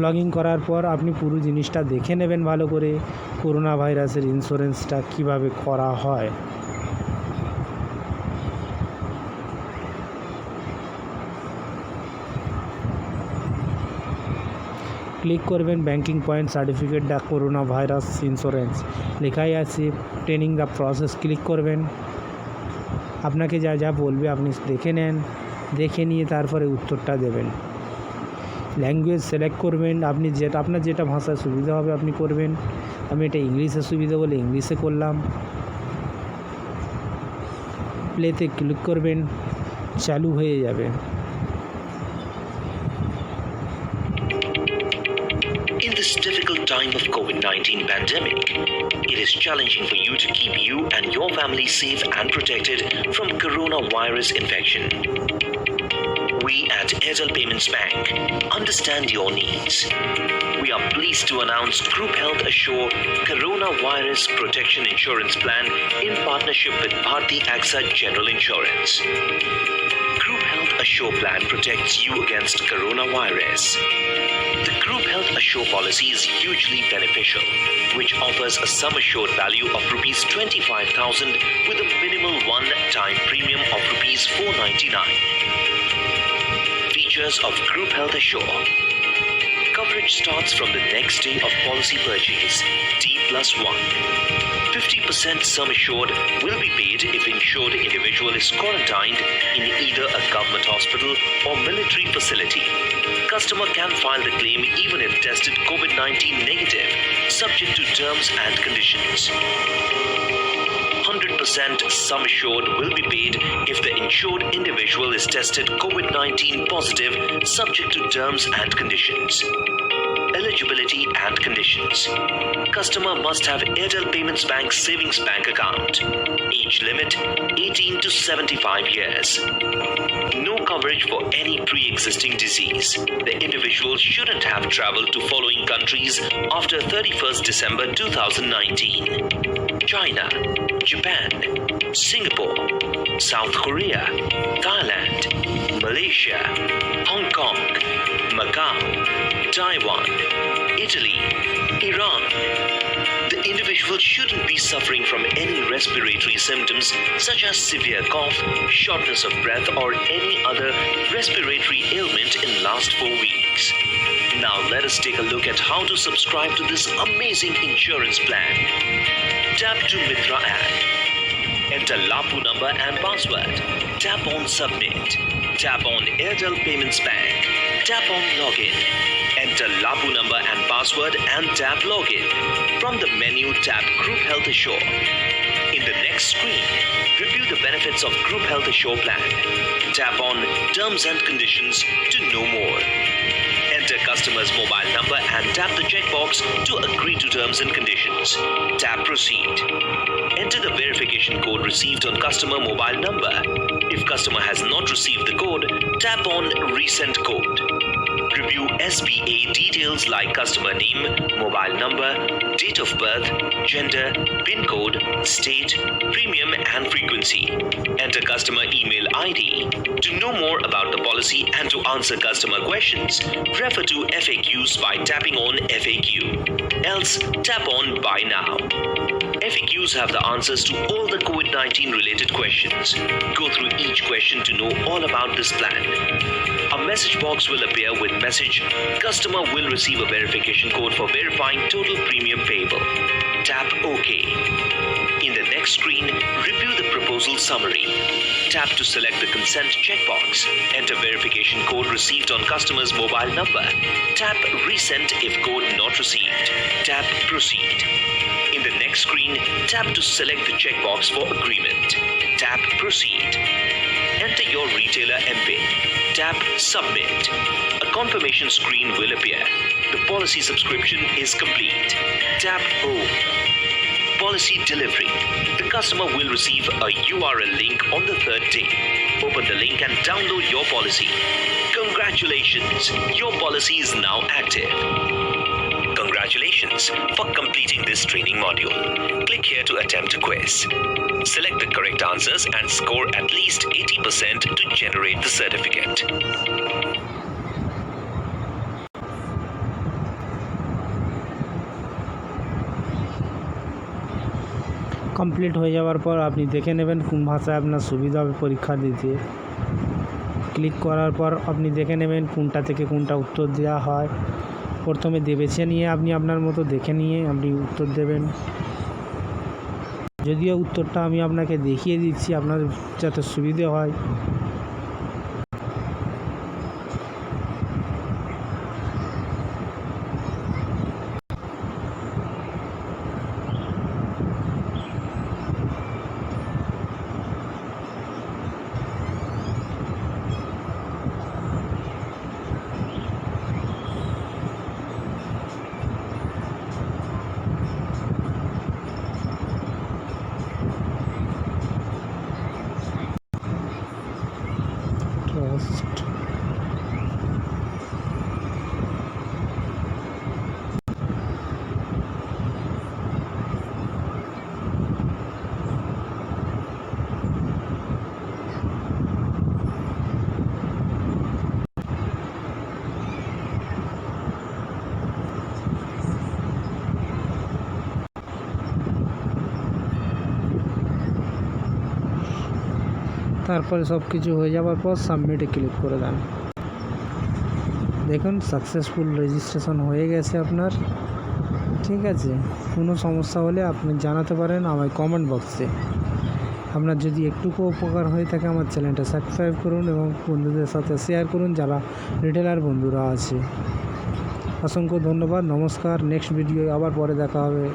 Log in করার পর আপনি পুরো জিনিসটা দেখে নেবেন ভালো করে, করোনা ভাইরাসের ইন্স্যুরেন্সটা কিভাবে করা হয়। ক্লিক করবেন banking point certificate the corona virus insurance, লেখাই আছে ট্রেনিং দ্য প্রসেস। ক্লিক করবেন, আপনাকে যা যা বলবে আপনি দেখে নেন, দেখে নিয়ে তারপরে উত্তরটা দেবেন। ল্যাঙ্গুয়েজ সিলেক্ট করবেন, আপনি যেটা আপনার যেটা ভাষায় সুবিধা হবে আপনি করবেন। আমি এটা ইংলিশে সুবিধা বলে ইংলিশে করলাম। প্লেতে ক্লিক করবেন, চালু হয়ে যাবে। In this difficult time of COVID-19 pandemic, it is challenging for you to keep you and your family safe and protected from coronavirus infection. We at Airtel Payments Bank understand your needs. We are pleased to announce Group Health Assure Coronavirus Protection Insurance Plan in partnership with Bharti AXA General Insurance. Group Health Assure Plan protects you against coronavirus. The Group Health Assure policy is hugely beneficial, which offers a sum assured value of Rs 25,000 with a minimal one-time premium of Rs 499. Features of Group Health Assure. Coverage starts from the next day of policy purchase, D+1. 50% sum assured will be paid if insured individual is quarantined in either a government hospital or military facility. Customer can file the claim even if tested COVID-19 negative, subject to terms and conditions. 100% sum assured will be paid if the insured individual is tested COVID-19 positive, subject to terms and conditions. Eligibility and conditions. Customer must have Airtel Payments Bank Savings Bank account. Age limit 18 to 75 years. No coverage for any pre-existing disease. The individual shouldn't have traveled to following countries after 31st December 2019. China, Japan, Singapore, South Korea, Thailand, Malaysia, Hong Kong, Macau, Taiwan, Italy, Iran. The individual shouldn't be suffering from any respiratory symptoms such as severe cough, shortness of breath, or any other respiratory ailment in last 4 weeks. Now let us take a look at how to subscribe to this amazing insurance plan. Tap to Mitra app. Enter LAPU number and password. Tap on submit. Tap on Airtel Payments Bank. Tap on login. Enter LAPU number and password and tap login. From the menu, tap Group Health Assure. In the next screen, review the benefits of Group Health Assure plan. Tap on Terms and Conditions to know more. Enter customer's mobile number and tap the checkbox to agree to terms and conditions. Tap Proceed. Enter the verification code received on customer mobile number. If customer has not received the code, tap on Resend Code. Review SBA details like customer name, mobile number, date of birth, gender, PIN code, state, premium and frequency. Enter customer email ID. To know more about the policy and to answer customer questions, refer to FAQs by tapping on FAQ. Else, tap on Buy Now. FAQs have the answers to all the COVID-19 related questions. Go through each question to know all about this plan. A message box will appear with message, customer will receive a verification code for verifying total premium payable. Tap OK. In the next screen, review the proposal summary. Tap to select the consent checkbox. Enter verification code received on customer's mobile number. Tap Resend if code not received. Tap Proceed. In the next screen, tap to select the checkbox for agreement. Tap Proceed. Enter your retailer MPIN. Tap Submit. A confirmation screen will appear. The policy subscription is complete. Tap Home. Policy delivery. The customer will receive a URL link on the third day. Open the link and download your policy. Congratulations! Your policy is now active. Congratulations for completing this training module. Click here to attempt a quiz. Select the correct answers and score at least 80% to generate the certificate. Complete হয়ে যাওয়ার পর আপনি দেখে নেবেন কোন ভাষায় আপনার সুবিধা হবে পরীক্ষা দিতে। ক্লিক করার পর আপনি দেখে নেবেন কোনটা থেকে কোনটা উত্তর দেওয়া হয়। প্রথমে বেছে নিয়ে আপনি আপনার মতো দেখে নিয়ে আপনি উত্তর দেবেন। যদিও উত্তরটা আমি আপনাকে দেখিয়ে দিচ্ছি আপনার যাতে সুবিধে হয়। ট্রাস্ট তারপরে সব কিছু হয়ে যাওয়ার পর সাবমিটে ক্লিক করে দেন। দেখুন সাকসেসফুল রেজিস্ট্রেশন হয়ে গেছে আপনার। ঠিক আছে, কোনো সমস্যা হলে আপনি জানাতে পারেন আমায় কমেন্ট বক্সে। আপনার যদি একটুকু উপকার হয়ে থাকে আমার চ্যানেলটা সাবস্ক্রাইব করুন এবং বন্ধুদের সাথে শেয়ার করুন যারা রিটেলার বন্ধুরা আছে। অসংখ্য ধন্যবাদ, নমস্কার। নেক্সট ভিডিও আবার পরে দেখা হবে।